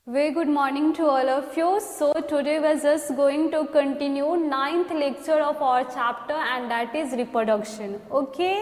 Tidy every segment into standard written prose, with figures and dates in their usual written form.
Very good morning to all of you. So today we are just going to continue ninth lecture of our chapter and that is reproduction. Okay?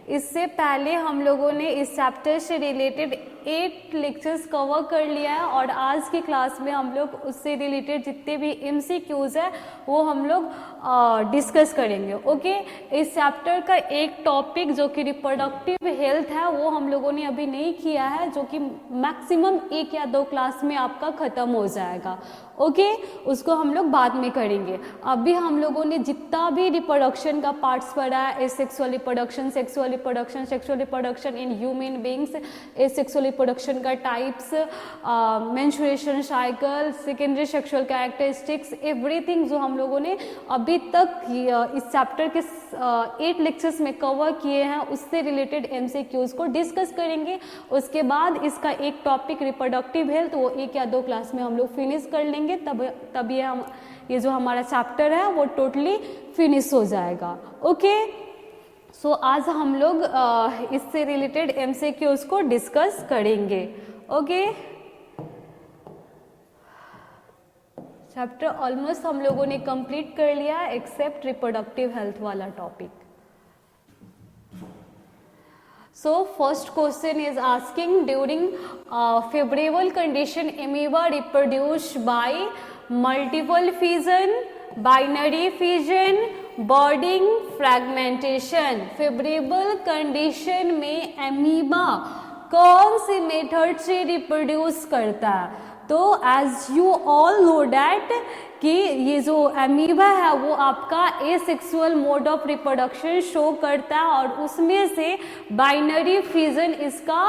इससे पहले हम लोगों ने इस chapter से related 8 lectures cover कर लिया है और आज की क्लास में हम लोग उससे रिलेटेड जितने भी MCQs है वो हम लोग डिस्कस करेंगे. ओके? इस चैप्टर का एक टॉपिक जो कि रिप्रोडक्टिव हेल्थ है वो हम लोगों ने अभी नहीं किया है, जो कि मैक्सिमम 1 या 2 क्लास में आपका ख़त्म हो जाएगा. ओके? उसको हम लोग बाद में करेंगे. अभी हम लोगों ने जितना भी रिप्रोडक्शन का पार्ट्स पढ़ा है, asexual reproduction, sexual reproduction in human beings, asexual reproduction का types, menstruation cycle, secondary sexual characteristics, everything जो हम लोगों ने अभी तक इस चैप्टर के 8 लेक्चर्स में कवर किए हैं उससे रिलेटेड MCQs को डिस्कस करेंगे. उसके बाद इसका एक टॉपिक रिप्रोडक्टिव हेल्थ वो 1 या 2 क्लास में हम लोग फिनिश कर लेंगे. तब ये जो हमारा चैप्टर है वो टोटली फिनिश हो जाएगा. ओके? सो आज हम लोग इससे रिलेटेड MCQs को डिस्कस करेंगे. ओके? चैप्टर ऑलमोस्ट हम लोगों ने कंप्लीट कर लिया एक्सेप्ट रिप्रोडक्टिव हेल्थ वाला topic. So first question is asking during favorable condition amoeba reproduce by multiple fission, binary fission, budding, fragmentation. favorable condition में amoeba कौन सी मेथड से रिप्रोड्यूस करता है? तो as you all know that कि ये जो अमीबा है वो आपका asexual mode of reproduction show करता है और उसमें से बाइनरी फिजन इसका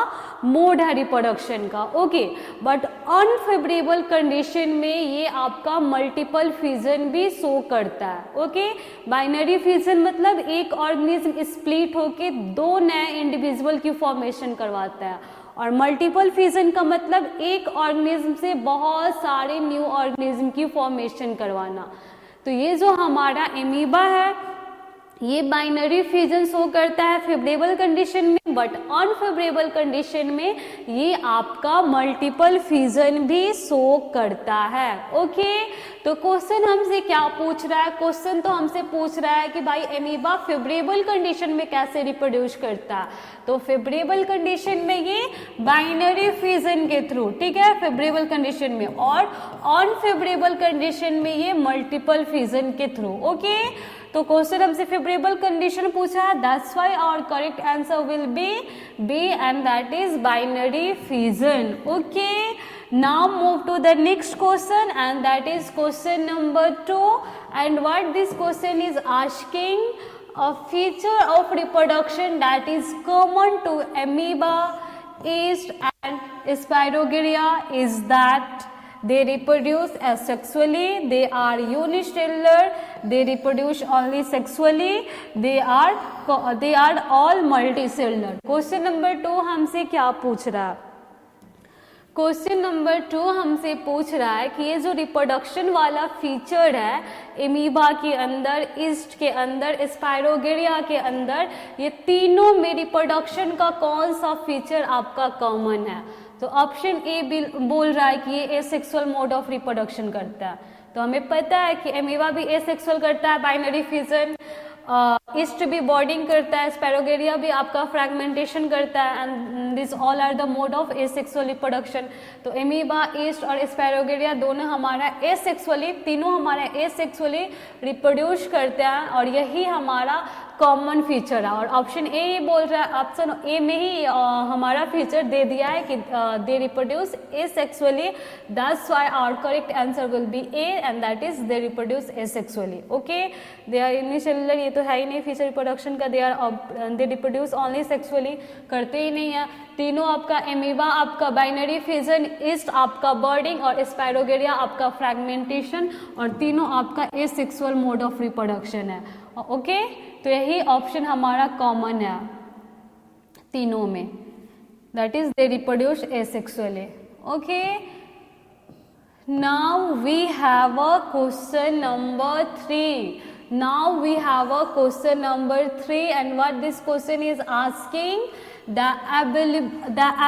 मोड है रिप्रोडक्शन का. ओके? बट अनफेवरेबल कंडीशन में ये आपका मल्टीपल फिजन भी शो करता है. ओके? बाइनरी फिजन मतलब एक ऑर्गेनिज्म स्प्लिट होके 2 नए इंडिविजुअल की फॉर्मेशन करवाता है और मल्टीपल फिजन का मतलब एक ऑर्गेनिज्म से बहुत सारे न्यू ऑर्गेनिज्म की फॉर्मेशन करवाना. तो ये जो हमारा अमीबा है ये बाइनरी फिजन शो करता है फेवरेबल कंडीशन में, बट अनफेवरेबल कंडीशन में ये आपका मल्टीपल फिजन भी शो करता है. ओके? तो क्वेश्चन हमसे क्या पूछ रहा है? क्वेश्चन तो हमसे पूछ रहा है कि भाई अमीबा फेवरेबल कंडीशन में कैसे रिप्रोड्यूस करता है. तो फेवरेबल कंडीशन में ये बाइनरी फिजन के थ्रू, ठीक है, फेवरेबल कंडीशन में, और अनफेवरेबल कंडीशन में ये मल्टीपल फिजन के थ्रू. ओके? तो क्वेश्चन हमसे फेवरेबल कंडीशन पूछा है, that's why our correct answer will be and that is binary fission. Okay? Now move to the next question and that is question number 2 and what this question is asking, a feature of reproduction that is common to amoeba, yeast and spirogyra is that they reproduce asexually, they are unicellular, they reproduce only sexually, they are all multicellular. Question number 2 हमसे क्या पूछ रहा है? Question number 2 हमसे पूछ रहा है कि ये जो रिप्रोडक्शन वाला फीचर है एमीबा के अंदर, ईस्ट के अंदर, स्पायरोगेरिया के अंदर, ये तीनों में रिप्रोडक्शन का कौन सा फीचर आपका कॉमन है? तो ऑप्शन ए बोल रहा है कि ये एसेक्सुअल मोड ऑफ रिप्रोडक्शन करता है. तो हमें पता है कि एमीबा भी एसेक्सुअल करता है, बाइनरी फिजन, ईस्ट भी बॉर्डिंग करता है, स्पायरोगेरिया भी आपका फ्रैगमेंटेशन करता है and this all are the mode of asexual reproduction. तो एमीबा, ईस्ट और स्पायरोगेरिया दोनों हमारा तीनों हमारा एसेक्सुअली रिप्रोड्यूस करते हैं और यही हमारा कॉमन फीचर है. और ऑप्शन ए ये बोल रहा है, ऑप्शन ए में ही हमारा फीचर दे दिया है कि they reproduce asexually, that's why our correct answer will be A and that is they reproduce asexually. Okay? They are unicellular, ये तो है ही नहीं फीचर रिप्रोडक्शन का, दे रिप्रोड्यूस ओनली सेक्सुअली, करते ही नहीं है. तीनों आपका एमीबा आपका बाइनरी फिजन, ईस्ट आपका बर्डिंग और स्पायरोगेरिया आपका फ्रैगमेंटेशन, और तीनों आपका एसेक्सुअल मोड ऑफ रिप्रोडक्शन है. ओके? तो यही ऑप्शन हमारा कॉमन है तीनों में, that is they reproduce asexually. Okay? Now we have a question number 3. Now we have a question number 3 and what this question is asking, the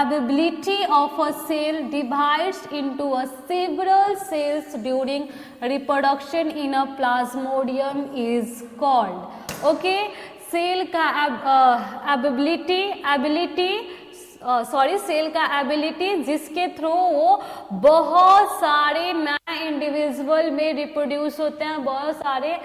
ability of a cell divides into a several cells during reproduction in a plasmodium is called. Okay, cell का cell का ability जिसके through वो बहुत सारे नए individual में reproduce होते हैं, बहुत सारे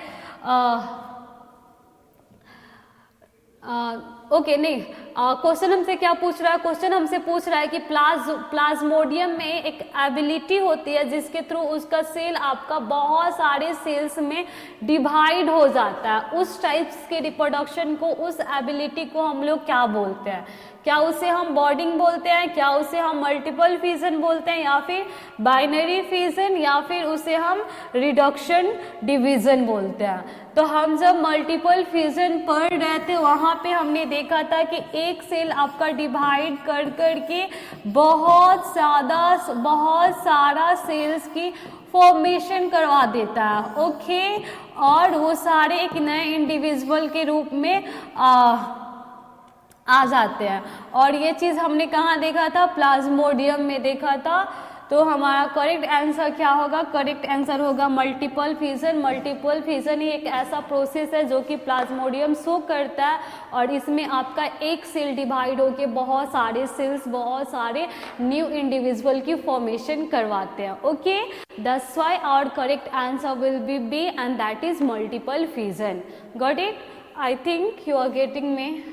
ओके नहीं, क्वेश्चन हमसे क्या पूछ रहा है, क्वेश्चन हमसे पूछ रहा है कि प्लाज्मोडियम में एक एबिलिटी होती है जिसके थ्रू उसका सेल आपका बहुत सारे सेल्स में डिवाइड हो जाता है। उस टाइप्स के रिप्रोडक्शन को, उस एबिलिटी को हम लोग क्या बोलते हैं? क्या उसे हम बॉर्डिंग बोलते हैं, क्या उसे हम मल्टीपल फिजन बोलते हैं, या फिर बाइनरी फिजन, या फिर उसे हम रिडक्शन डिवीजन बोलते हैं? तो हम जब मल्टीपल फिजन पढ़ रहे थे वहाँ पे हमने देखा था कि एक सेल आपका डिवाइड कर करके बहुत सारा सेल्स की फॉर्मेशन करवा देता है। ओके, और वो सारे एक नए इंडिविजुअल के रूप में आ जाते हैं। और ये चीज़ हमने कहाँ देखा था? प्लाज्मोडियम में देखा था। तो हमारा करेक्ट आंसर क्या होगा? करेक्ट आंसर होगा मल्टीपल फिजन। मल्टीपल फिजन ही एक ऐसा प्रोसेस है जो कि प्लाज्मोडियम शो करता है, और इसमें आपका एक सेल डिवाइड होके बहुत सारे सेल्स, बहुत सारे न्यू इंडिविजुअल की फॉर्मेशन करवाते हैं। Okay, that's why our correct answer will be B, and that is multiple fission. Got it? I think you are getting me.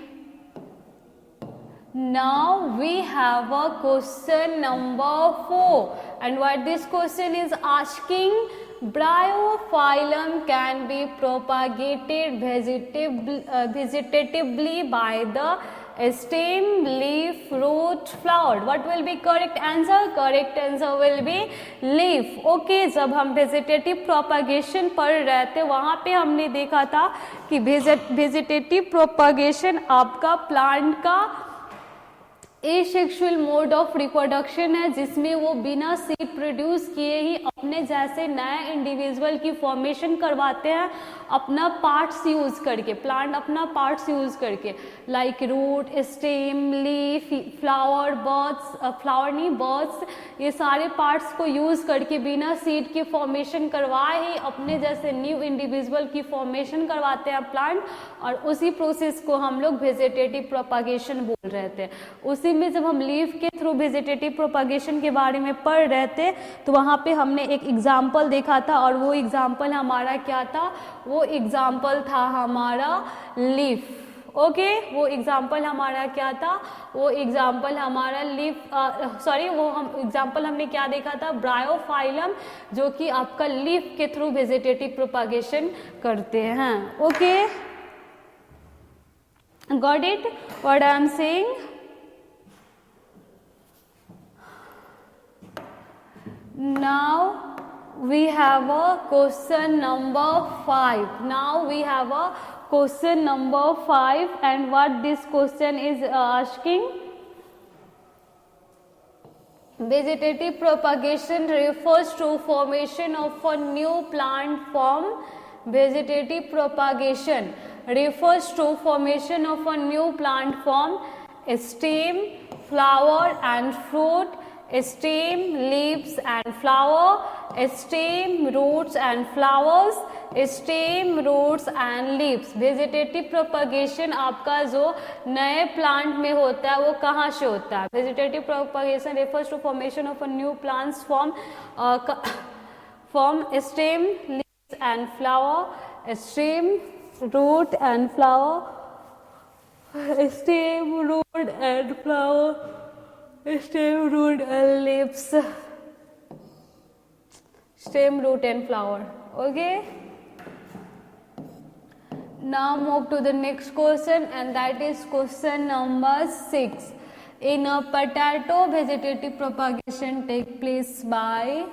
Now we have a question number 4, and what this question is asking, bryophyllum can be propagated vegetatively by the stem, leaf, root, flower. What will be correct answer? Correct answer will be leaf. Okay, जब हम vegetative propagation पढ़ रहे थे वहाँ पे हमने देखा था कि वेजिटेटिव प्रोपागेशन आपका प्लांट का एसेक्सुअल मोड ऑफ रिप्रोडक्शन है, जिसमें वो बिना सीड प्रोड्यूस किए ही अपने जैसे नए इंडिविजुअल की फॉर्मेशन करवाते हैं अपना पार्ट्स यूज करके। प्लांट अपना पार्ट्स यूज करके, like root, stem, leaf, flower, buds, ये सारे पार्ट्स को यूज करके बिना सीड की फॉर्मेशन करवाए ही अपने जैसे न्यू इंडिविजुअल की फॉर्मेशन करवाते हैं प्लांट। और उसी प्रोसेस को हम लोग वेजिटेटिव प्रोपागेशन बोल रहे थे। उसी में जब हम लीफ के थ्रू वेजिटेटिव प्रोपागेशन के बारे में पढ़ रहे थे तो वहाँ पे हमने एक एग्जाम्पल देखा था, और वो एग्जाम्पल हमारा क्या था? वो एग्जाम्पल था हमारा लीफ। ओके, वो एग्जाम्पल हमारा क्या था? वो एग्जाम्पल हमारा लीफ, वो एग्जाम्पल हमने क्या देखा था? ब्रायोफाइलम, जो कि आपका लीफ के थ्रू वेजिटेटिव प्रोपागेशन करते हैं। Okay, got it what I am saying? Now we have a question number 5. Now we have a question number 5, and what this question is asking, vegetative propagation refers to formation of a new plant form. Vegetative propagation refers to formation of a new plant form, stem, flower and fruit, stem, leaves and flower, stem, roots and flowers, stem, roots and leaves. Vegetative propagation आपका जो नए plant में होता है वो कहाँ से होता है? Vegetative propagation refers to formation of a new plants form stem, leaves and flower, stem, root and flower, stem, root and flower, stem, root and leaves, stem, root and flower. Okay, now move to the next question, and that is question number 6. In a potato, vegetative propagation take place by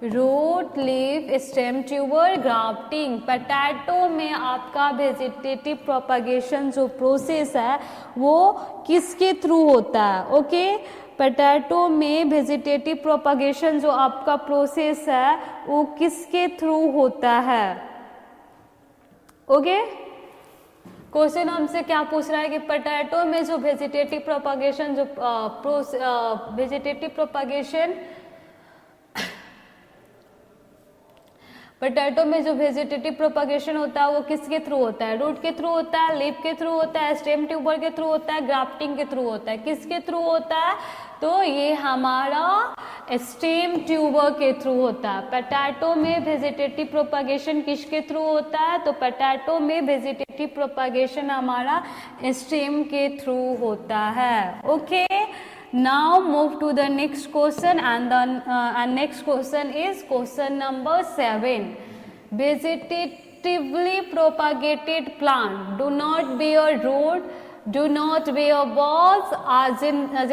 root, leaf, stem, tuber, grafting. Potato में आपका vegetative propagation जो process है वो किसके through होता है? Okay, potato में vegetative propagation जो आपका प्रोसेस है वो किसके थ्रू होता है? ओके, क्वेश्चन हमसे क्या पूछ रहा है कि पोटैटो में जो वेजिटेटिव प्रोपागेशन पोटैटो में जो वेजिटेटिव प्रोपागेशन होता है वो किसके थ्रू होता है? रूट के थ्रू होता है, लीफ के थ्रू होता है, स्टेम ट्यूबर के थ्रू होता है, ग्राफ्टिंग के थ्रू होता है। किसके थ्रू होता है? तो ये हमारा स्टेम ट्यूबर के थ्रू होता है। पोटैटो में वेजिटेटिव प्रोपागेशन किसके थ्रू होता है? तो पोटैटो में वेजिटेटिव प्रोपागेशन हमारा स्टेम के थ्रू होता है। Okay, now move to the next question, and the next question is question number 7. Vegetatively propagated plant do not bear root, do not bear balls, are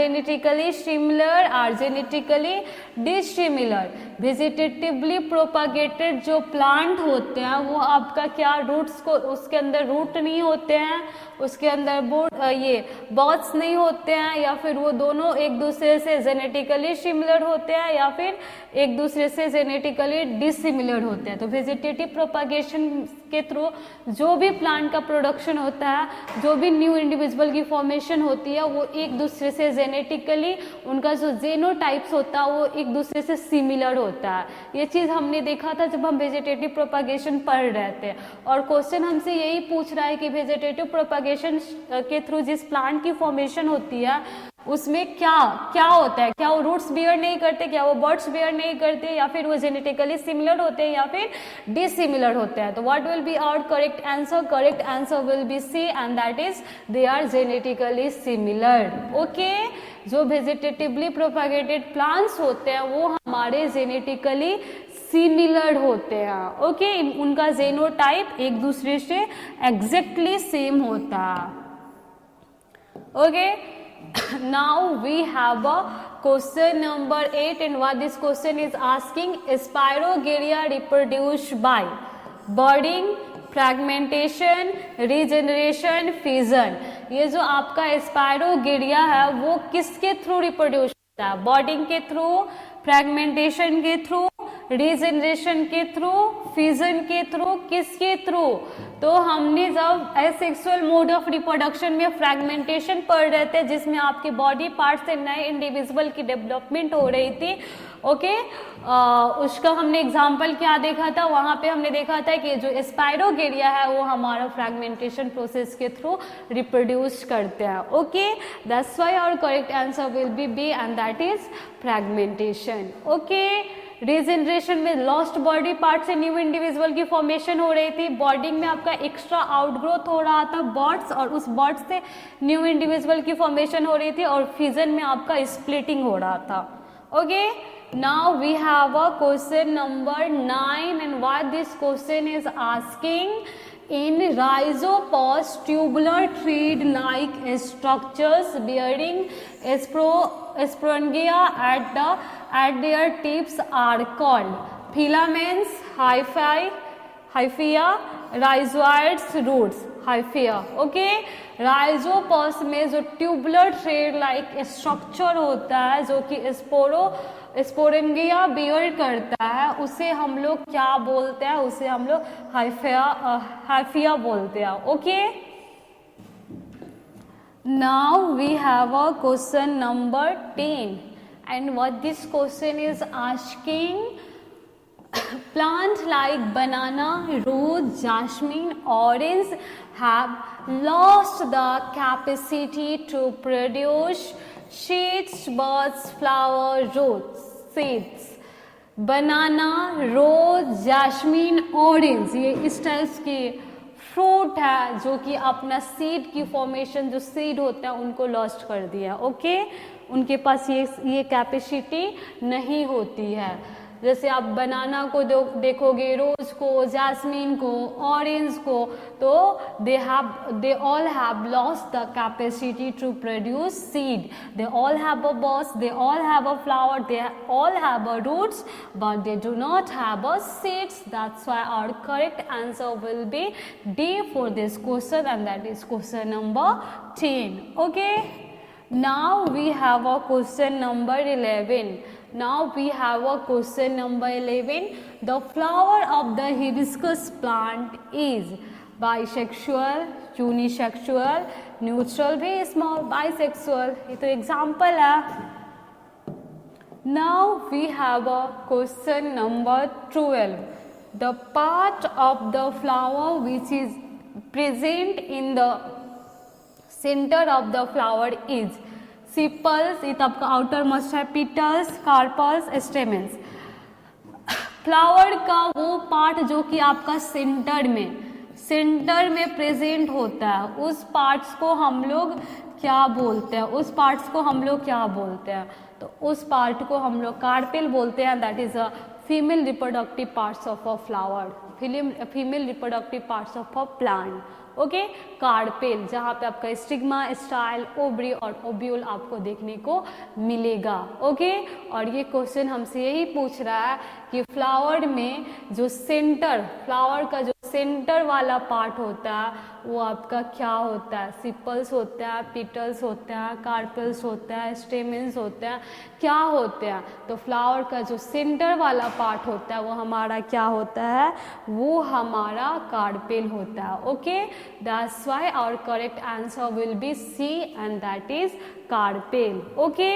genetically similar, are genetically dissimilar. Vegetatively propagated जो plant होते हैं वो आपका क्या roots को, उसके अंदर root नहीं होते हैं, उसके अंदर ये बॉल्स नहीं होते हैं, या फिर वो दोनों एक दूसरे से जेनेटिकली सिमिलर होते हैं या फिर एक दूसरे से जेनेटिकली डिसिमिलर होते हैं। तो वेजिटेटिव प्रोपागेशन के थ्रू जो भी प्लांट का प्रोडक्शन होता है, जो भी न्यू इंडिविजुअल की फॉर्मेशन होती है, वो एक दूसरे से जेनेटिकली उनका जो जेनोटाइप्स होता है वो एक दूसरे से सिमिलर होता है। ये चीज़ हमने देखा था जब हम वेजिटेटिव प्रोपागेशन पढ़ रहे थे। और क्वेश्चन हमसे यही पूछ रहा है कि वेजिटेटिव प्रोपागेशन के थ्रू जिस प्लांट की फॉर्मेशन होती है उसमें क्या क्या होता है? क्या वो रूट्स बियर नहीं करते, क्या वो बर्ड्स बियर नहीं करते, या फिर वो जेनेटिकली सिमिलर होते हैं या फिर डिसिमिलर होते हैं? तो what will be our correct answer? Correct answer will be C, and that is they are genetically similar. Okay, जो वेजिटेटिवली प्रोपागेटेड प्लांट्स होते हैं वो हमारे जेनेटिकली सिमिलर होते हैं। ओके, उनका जेनोटाइप एक दूसरे से एग्जैक्टली सेम होता है। Okay, now we have a question number 8, and what this question is asking: Spirogyria reproduced by budding, fragmentation, regeneration, fission. ये जो आपका स्पायरोगिरिया है वो किसके थ्रू रिप्रोड्यूस होता है? बॉडिंग के थ्रू, फ्रैगमेंटेशन के थ्रू, रीजनरेशन के थ्रू, फिजन के थ्रू, किसके थ्रू? तो हमने जब एसेक्सुअल मोड ऑफ रिप्रोडक्शन में फ्रैगमेंटेशन पढ़ रहे थे जिसमें आपके बॉडी पार्ट से नए इंडिविजुअल की डेवलपमेंट हो रही थी। ओके, उसका हमने एग्जाम्पल क्या देखा था? वहां पे हमने देखा था कि जो स्पायरोगिरिया है वो हमारा फ्रैगमेंटेशन प्रोसेस के थ्रू रिप्रोड्यूस करते हैं। Okay, that's why our correct answer will be B, and that is fragmentation. Okay, regeneration में लॉस्ट बॉडी पार्ट से न्यू इंडिविजुअल की फॉर्मेशन हो रही थी। बॉडिंग में आपका एक्स्ट्रा आउटग्रोथ हो रहा था बॉड्स, और उस बॉड्स से न्यू इंडिविजुअल की फॉर्मेशन हो रही थी। और फिजन में आपका स्प्लिटिंग हो रहा था। Okay, now we have a question number 9, and what this question is asking: in rhizopus tubular thread-like structures bearing sporangia at their tips are called filaments, hyphia, rhizoids, roots, hyphia। Okay, Rhizopus में जो tubular thread like structure होता है जो कि स्पोरेंगिया beer करता है, उसे हम लोग क्या बोलते हैं? उसे हम लोग हाइफिया बोलते हैं। Okay, now we have a question number 10, and what this question is asking: plant like banana, rose, jasmine, orange have lost the capacity to produce seeds, buds, flower, roots, seeds। Banana, rose, jasmine, orange, ये इस type के fruit है जो कि अपना seed की formation, जो seed होता है उनको लॉस्ट कर दिया। ओके, उनके पास ये कैपेसिटी नहीं होती है। जैसे आप बनाना को देखोगे, रोज को, जैस्मीन को, ऑरेंज को, तो they all have lost the capacity to produce seed. They all have a bud, they all have a flower, they all have a roots, but they do not have a seeds. That's why our correct answer will be D for this question, and that is question number 10. Okay, now we have a question number 11. Now we have a question number 11. The flower of the hibiscus plant is bisexual, unisexual, neutral भी small, bisexual, ये तो example है। Now we have a question number 12. The part of the flower which is present in the center of the flower is sepals, ये तो आपका outer most है, petals, carpels, stamens। Flower का वो part जो कि आपका सेंटर में प्रेजेंट होता है, उस पार्ट्स को हम लोग क्या बोलते हैं, तो उस पार्ट को हम लोग कार्पेल बोलते हैं। That is a female reproductive parts of a flower, female reproductive parts of a plant. Okay, carpel, जहाँ पे आपका स्टिग्मा, स्टाइल, ओवरी और ओब्यूल आपको देखने को मिलेगा। ओके, और ये क्वेश्चन हमसे यही पूछ रहा है कि फ्लावर में जो फ्लावर का जो सेंटर वाला पार्ट होता है वो आपका क्या होता है, सिपल्स होता है, पिटल्स होता है, कार्पेल्स होता है, स्टेमेंस होता है, क्या होते हैं। तो फ्लावर का जो सेंटर वाला पार्ट होता है वो हमारा क्या होता है, वो हमारा कार्पेल होता है। Okay, that's why our correct answer will be C and that is carpel. Okay,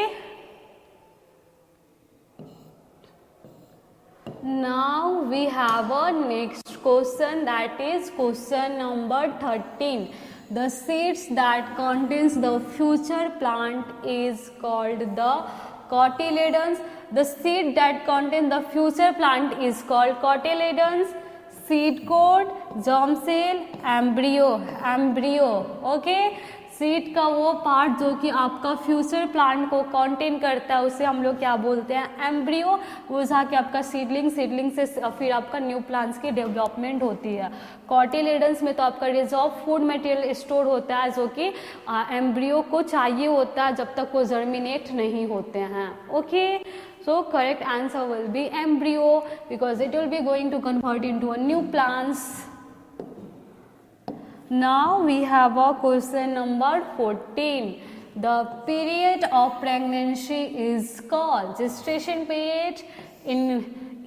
now we have a next question, that is question number 13. The seeds that contains the future plant is called the cotyledons. The seed that contains the future plant is called cotyledons, seed coat, germ cell, embryo. Okay, seed का वो part जो कि आपका future plant को contain करता है उसे हम लोग क्या बोलते हैं, एम्ब्रियो। वो जहाँ के आपका सीडलिंग से फिर आपका न्यू प्लांट्स की डेवलपमेंट होती है। कॉटिलेडन्स में तो आपका रिजर्व फूड मटेरियल स्टोर होता है जो कि एम्ब्रियो को चाहिए होता है जब तक वो जर्मिनेट नहीं होते हैं। Okay, so correct answer will be embryo because it will be going to convert into a new plants. Now we have a question number 14. The period of pregnancy is called gestation period,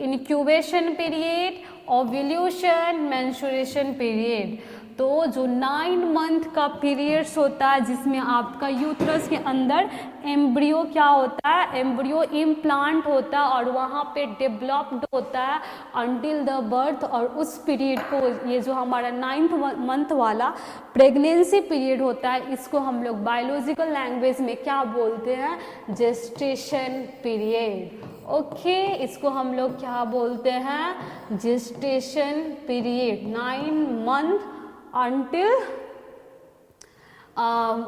incubation period, ovulation, menstruation period. तो जो 9 month का periods होता है जिसमें आपका uterus के अंदर embryo क्या होता है, एम्ब्रियो इम्प्लांट होता है और वहाँ पे डेवलप्ड होता है अंटिल द बर्थ। और उस पीरियड को, ये जो हमारा 9th मंथ वाला प्रेगनेंसी पीरियड होता है, इसको हम लोग बायोलॉजिकल लैंग्वेज में क्या बोलते हैं, जेस्टेशन पीरियड। ओके, इसको हम लोग क्या बोलते हैं, gestation period. 9 month until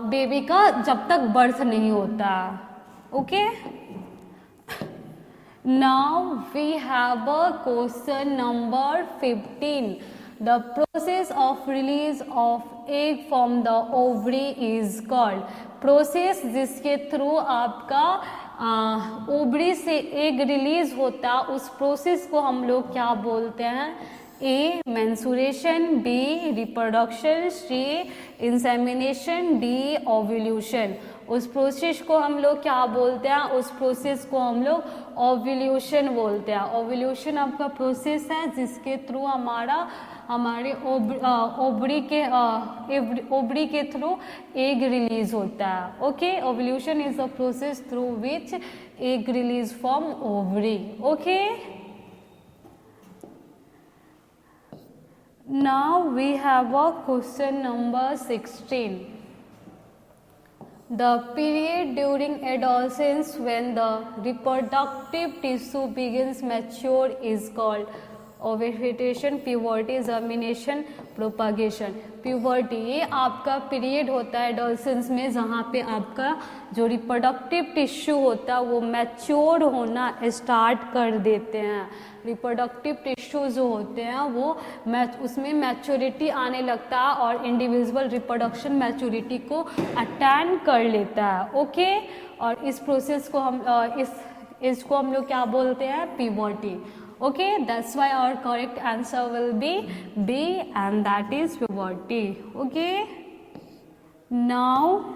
baby का जब तक बर्थ नहीं होता। Okay, now we have a question number 15. The process of release of egg from the ovary is called, process जिसके थ्रू आपका ओवरी से एग रिलीज होता, उस प्रोसेस को हम लोग क्या बोलते हैं, A menstruation, B reproduction, C insemination, D ovulation. उस प्रोसेस को हम लोग क्या बोलते हैं, उस प्रोसेस को हम लोग ओव्यूलेशन बोलते हैं। ओव्यूलेशन आपका प्रोसेस है जिसके थ्रू हमारे ओवरी के थ्रू एग रिलीज होता है। Okay, ovulation is the process through which egg release from ovary. Okay, now we have a question number 16. The period during adolescence when the reproductive tissue begins mature is called ovulation, puberty, germination, propagation. Puberty ये आपका period होता है adolescence में जहाँ पे आपका जो reproductive tissue होता है वो मैच्योर होना स्टार्ट कर देते हैं। रिप्रोडक्टिव टिश्यू जो होते हैं वो उसमें मैच्योरिटी आने लगता है और इंडिविजुअल रिप्रोडक्शन मैच्योरिटी को अटेन कर लेता है। ओके, और इस प्रोसेस को इसको हम लोग क्या बोलते हैं, puberty. Okay, that's why our correct answer will be B and that is puberty. Okay, now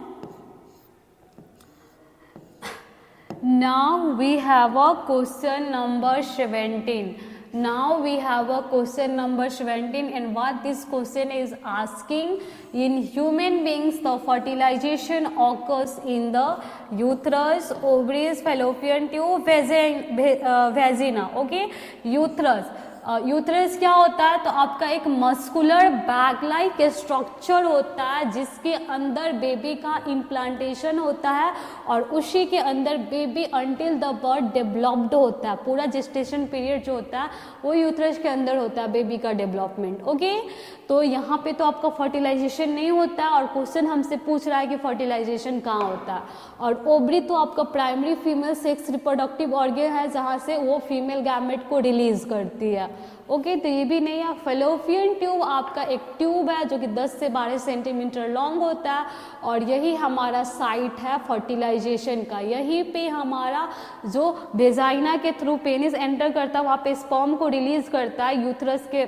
we have a question number 17. Now we have a question number 17, and what this question is asking: in human beings the fertilization occurs in the uterus, ovaries, fallopian tube, vagina. Okay, uterus. यूथरस क्या होता है? तो आपका एक muscular bag like structure होता है जिसके अंदर बेबी का इम्प्लांटेशन होता है और उसी के अंदर baby until the birth developed होता है. पूरा जेस्टेशन पीरियड जो होता है वो यूथरस के अंदर होता है बेबी का डेवलपमेंट. ओके, तो यहाँ पे तो आपका फर्टिलाइजेशन नहीं होता है और क्वेश्चन हमसे पूछ रहा है कि फर्टिलाइजेशन कहाँ होता है. और ओवरी तो आपका primary female sex reproductive organ है जहाँ से वो फीमेल गैमेट को रिलीज करती है. ओके, तो ये भी नहीं है. फेलोपियन ट्यूब आपका एक ट्यूब है जो कि 10 से 12 सेंटीमीटर लॉन्ग होता है और यही हमारा साइट है फर्टिलाइजेशन का. यहीं पे हमारा जो वेजाइना के थ्रू पेनिस एंटर करता है वहाँ पे स्पर्म को रिलीज करता है यूथरस के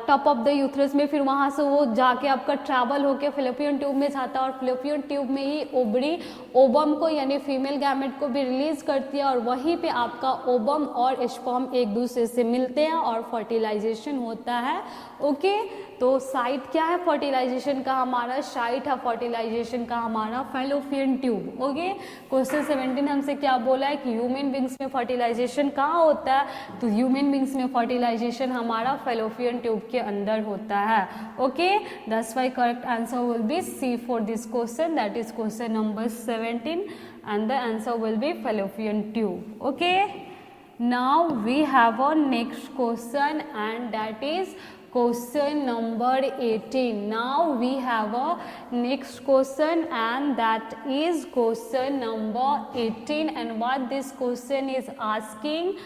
टॉप ऑफ द यूथरस में. फिर वहाँ से वो जाके आपका ट्रैवल होके फेलोपियन ट्यूब में जाता है और फेलोपियन ट्यूब में ही ओवरी ओबम को यानी फीमेल गैमेट को भी रिलीज करती है और वहीं पे आपका ओबम और स्पर्म एक दूसरे से मिलते हैं और फर्टिलाइजेशन होता है. ओके, तो साइट क्या है फर्टिलाइजेशन का? हमारा साइट है फर्टिलाइजेशन का हमारा फेलोपियन ट्यूब. ओके, क्वेश्चन 17 हमसे क्या बोला है कि ह्यूमन बींग्स में फर्टिलाइजेशन कहाँ होता है? तो ह्यूमन बींग्स में फर्टिलाइजेशन हमारा फेलोपियन ट्यूब के अंदर होता है. Okay, that's why correct answer will be C for this question, that is question number 17 and the answer will be fallopian tube. Okay, now we have a next question and that is question number 18. Now we have a next question and that is question number 18, and what this question is asking: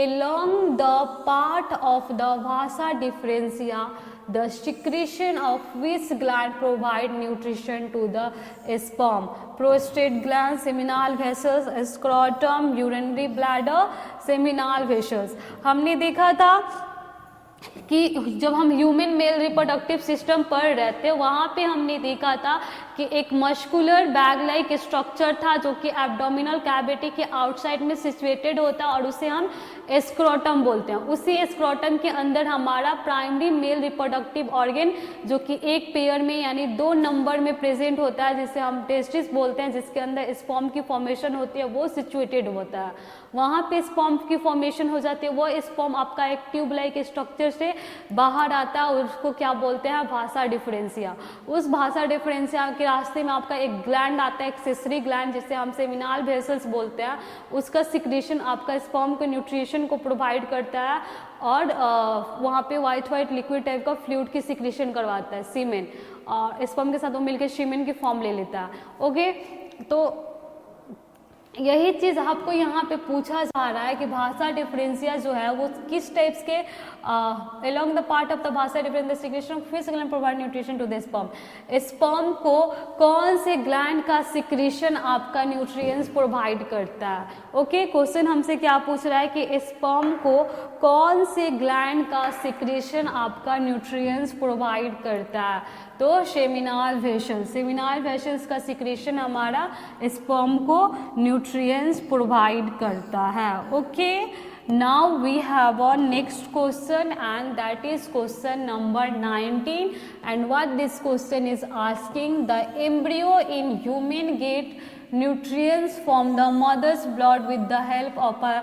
along the part of the vasa differentia, the secretion of which gland provide nutrition to the sperm? Prostate gland, seminal vessels, scrotum, urinary bladder, seminal vessels. हमने देखा था कि जब हम human male reproductive system पढ़ रहे थे वहाँ पे हमने देखा था कि एक मस्कुलर बैग लाइक स्ट्रक्चर था जो कि एब्डोमिनल कैविटी के आउटसाइड में सिचुएटेड होता है और उसे हम स्क्रोटम बोलते हैं. उसी स्क्रोटम के अंदर हमारा प्राइमरी मेल रिप्रोडक्टिव ऑर्गन जो कि एक पेयर में यानी 2 नंबर में प्रेजेंट होता है जिसे हम टेस्टिस बोलते हैं, जिसके अंदर स्पर्म की फॉर्मेशन होती है, वो सिचुएटेड होता है. वहाँ पे स्पर्म की फॉर्मेशन हो जाती है. वो स्पर्म आपका एक ट्यूब लाइक स्ट्रक्चर से बाहर आता है और उसको क्या बोलते हैं? भासा डिफरेंशिया. उस भासा डिफरेंशिया के रास्ते में आपका एक ग्लैंड आता है, एक्सेसरी ग्लैंड जिसे हम सेमिनल वेसल्स बोलते हैं. उसका सिक्रेशन आपका स्पर्म को न्यूट्रिशन को प्रोवाइड करता है और वहाँ पे वाइट लिक्विड टाइप का फ्लूइड की सिक्रेशन करवाता है, सीमेन, और स्पर्म के साथ वो मिलकर सीमेन की फॉर्म ले लेता है. ओके, तो यही चीज आपको यहाँ पे पूछा जा रहा है कि भासा डिफरेंशिया जो है वो किस टाइप्स के along the part of the vas deferens secretion of which gland provide nutrition to the sperm. Sperm को कौन से ग्लैंड का सिक्रेशन आपका न्यूट्रिएंट्स प्रोवाइड करता है? ओके, क्वेश्चन हमसे क्या पूछ रहा है कि स्पर्म को कौन से ग्लैंड का सिक्रेशन आपका न्यूट्रिएंट्स प्रोवाइड करता है? तो सेमिनल वेसल्स. सेमिनल वेसल्स का सिक्रेशन हमारा स्पर्म को न्यूट्रिएंट्स प्रोवाइड करता है. Okay, now we have our next question and that is question number 19, and what this question is asking: the embryo in human get nutrients from the mother's blood with the help of a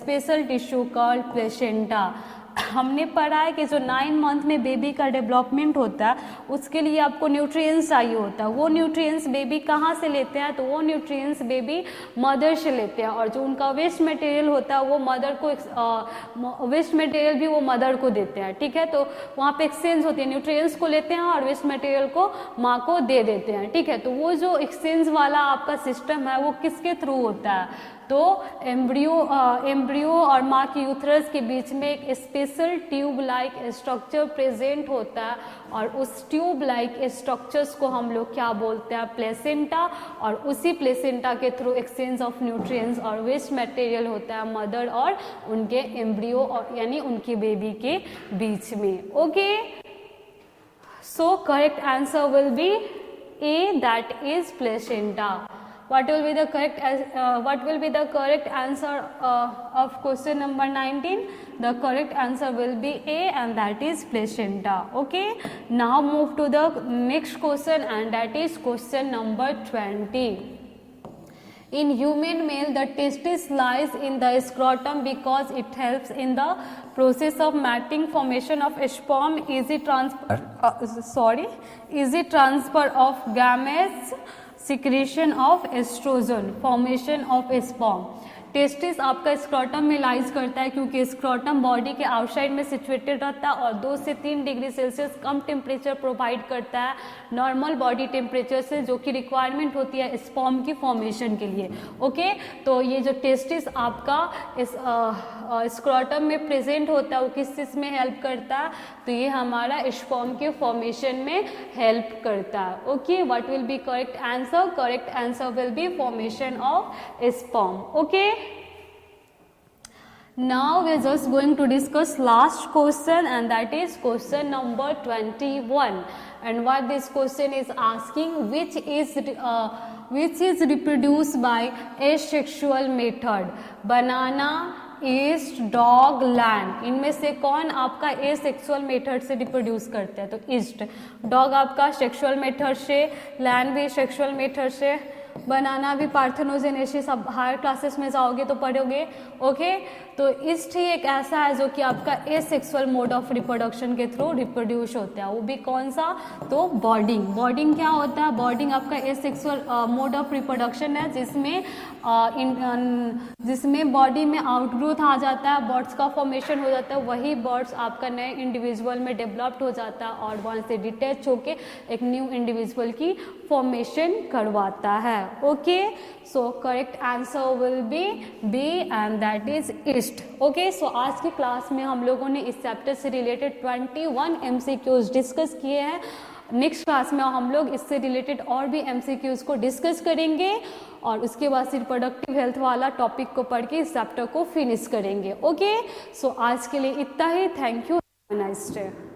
special tissue called placenta. हमने पढ़ा है कि जो 9 month में baby का development होता है उसके लिए आपको न्यूट्रिएंट्स चाहिए होता है. वो न्यूट्रिएंट्स बेबी कहाँ से लेते हैं? तो वो न्यूट्रिएंट्स बेबी मदर से लेते हैं और जो उनका वेस्ट मटेरियल होता है वो मदर को वेस्ट मटेरियल भी वो मदर को देते हैं. ठीक है, तो वहाँ पे एक्सचेंज होती है. न्यूट्रिएंट्स को लेते हैं और वेस्ट मटेरियल को माँ को दे देते हैं. ठीक है, तो वो जो एक्सचेंज वाला आपका सिस्टम है वो किसके थ्रू होता है? तो एम्ब्रियो और माँ की यूथरस के बीच में एक special tube like structure present होता है और उस ट्यूब लाइक स्ट्रक्चर्स को हम लोग क्या बोलते हैं? प्लेसेंटा. और उसी प्लेसेंटा के थ्रू एक्सचेंज ऑफ न्यूट्रिएंट्स और वेस्ट मटेरियल होता है मदर और उनके एम्ब्रियो और यानी उनकी बेबी के बीच में. Okay, so correct answer will be A, that is placenta. what will be the correct answer of question number 19? The correct answer will be A, and that is placenta. Okay, now move to the next question, and that is question number 20. In human male, the testis lies in the scrotum because it helps in the process of mating, formation of sperm, easy transfer of gametes, secretion of estrogen, formation of sperm. Testis आपका scrotum में lies करता है क्योंकि scrotum body के outside में situated रहता है और 2 से 3 डिग्री सेल्सियस कम टेम्परेचर प्रोवाइड करता है नॉर्मल बॉडी टेम्परेचर से, जो कि रिक्वायरमेंट होती है स्पर्म की फॉर्मेशन के लिए. ओके, तो ये जो टेस्टिस आपका इस स्क्रॉटम में प्रेजेंट होता है वो किस चीज़ में हेल्प करता है? तो ये हमारा स्पर्म के फॉर्मेशन में हेल्प करता है. Okay, what will B correct answer? Correct answer will B formation of sperm. Okay, now we are just going to discuss last question, and that is question number 21. And what this question is asking, which is reproduced by asexual method? Banana, east, dog, land. इनमें से कौन आपका asexual method से reproduce करता है? तो east. Dog आपका sexual method से, लैंड भी सेक्सुअल मेथड से, बनाना भी पार्थेनोजेनेसिस. अब हायर क्लासेस में जाओगे तो पढ़ोगे. ओके, तो ईस्ट ही एक ऐसा है जो कि आपका एसेक्सुअल मोड ऑफ रिप्रोडक्शन के थ्रू रिप्रोड्यूस होता है. वो भी कौन सा? तो बॉर्डिंग. बॉर्डिंग क्या होता है? बॉर्डिंग आपका एसेक्सुअल मोड ऑफ रिप्रोडक्शन है जिसमें बॉडी में आउटग्रोथ आ जाता है, बर्ड्स का फॉर्मेशन हो जाता है. वही बर्ड्स आपका नए इंडिविजुअल में डेवलप्ड हो जाता है और वहाँ से डिटैच होके एक न्यू इंडिविजुअल की फॉर्मेशन करवाता है. Okay, so correct answer will be B, and that is east. Okay, so आज की क्लास में हम लोगों ने इस चैप्टर से रिलेटेड 21 MCQs डिस्कस किए हैं. नेक्स्ट क्लास में हम लोग इससे रिलेटेड और भी MCQs को डिस्कस करेंगे और उसके बाद रिप्रोडक्टिव हेल्थ वाला टॉपिक को पढ़ के इस चैप्टर को फिनिश करेंगे. ओके, सो आज के लिए इतना ही. Thank you. Have a nice day.